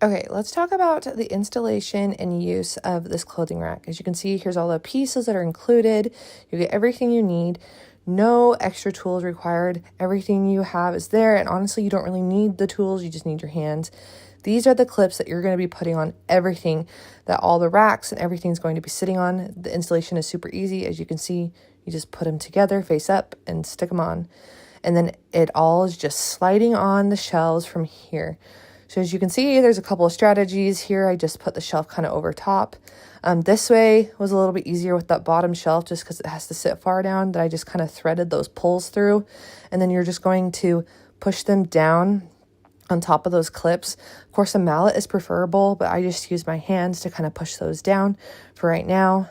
Okay, let's talk about the installation and use of this clothing rack. As you can see, here's all the pieces that are included. You get everything you need. No extra tools required. Everything you have is there, and honestly, you don't really need the tools. You just need your hands. These are the clips that you're going to be putting on everything that all the racks and everything's going to be sitting on. The installation is super easy. As you can see, you just put them together face up and stick them on. And then it all is just sliding on the shelves from here. So as you can see, there's a couple of strategies here. I just put the shelf kind of over top. This way was a little bit easier with that bottom shelf just because it has to sit far down, that I just kind of threaded those pulls through. And then you're just going to push them down on top of those clips. Of course, a mallet is preferable, but I just use my hands to kind of push those down for right now.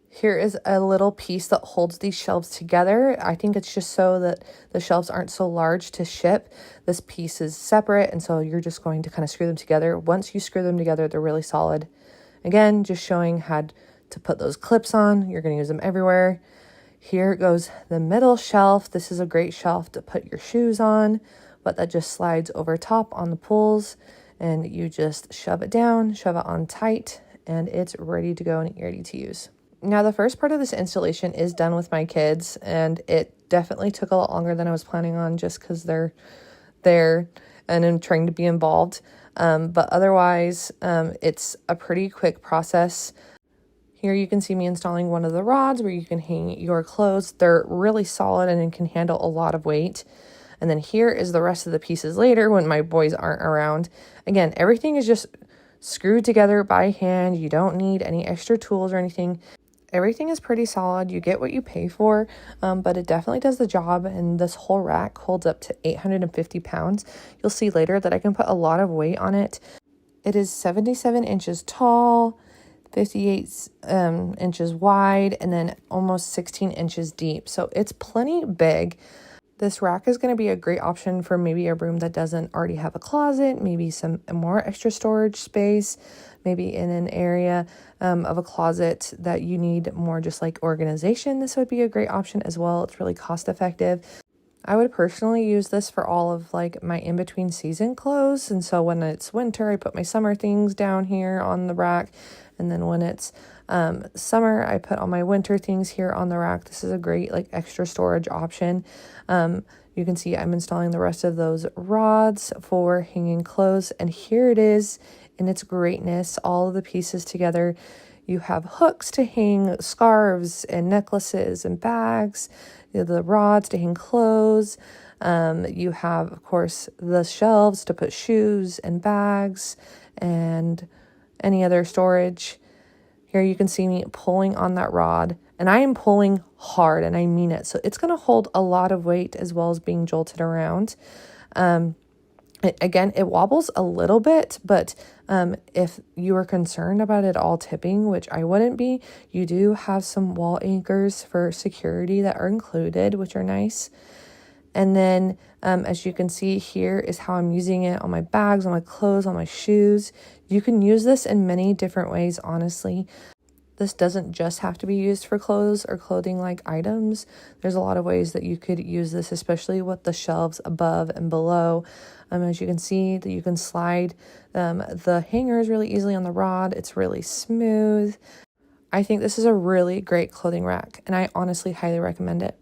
Here is a little piece that holds these shelves together. I think it's just so that the shelves aren't so large to ship. This piece is separate, and so you're just going to kind of screw them together. Once you screw them together, they're really solid. Again, just showing how to put those clips on. You're going to use them everywhere. Here goes the middle shelf. This is a great shelf to put your shoes on, but that just slides over top on the pulls, and you just shove it down, shove it on tight, and it's ready to go and ready to use. Now, the first part of this installation is done with my kids, and it definitely took a lot longer than I was planning on just because they're there and I'm trying to be involved. But otherwise, it's a pretty quick process. Here you can see me installing one of the rods where you can hang your clothes. They're really solid and can handle a lot of weight. And then here is the rest of the pieces later when my boys aren't around. Again, everything is just screwed together by hand. You don't need any extra tools or anything. Everything is pretty solid. You get what you pay for, but it definitely does the job, and this whole rack holds up to 850 pounds. You'll see later that I can put a lot of weight on it. It is 77 inches tall, 58 inches wide, and then almost 16 inches deep. So it's plenty big. This rack is going to be a great option for maybe a room that doesn't already have a closet, maybe some more extra storage space, maybe in an area of a closet that you need more just like organization. This would be a great option as well. It's really cost effective. I would personally use this for all of like my in-between season clothes. And so when it's winter, I put my summer things down here on the rack. And then when it's summer, I put all my winter things here on the rack. This is a great like extra storage option. You can see I'm installing the rest of those rods for hanging clothes. And here it is in its greatness, all of the pieces together. You have hooks to hang scarves and necklaces and bags, the rods to hang clothes. You have, of course, the shelves to put shoes and bags and any other storage. Here you can see me pulling on that rod, and I am pulling hard, and I mean it. So it's going to hold a lot of weight as well as being jolted around. Again, it wobbles a little bit, but if you are concerned about it all tipping, which I wouldn't be, you do have some wall anchors for security that are included, which are nice. And then as you can see, here is how I'm using it on my bags, on my clothes, on my shoes. You can use this in many different ways, honestly. This doesn't just have to be used for clothes or clothing-like items. There's a lot of ways that you could use this, especially with the shelves above and below. As you can see, that you can slide the hangers really easily on the rod. It's really smooth. I think this is a really great clothing rack, and I honestly highly recommend it.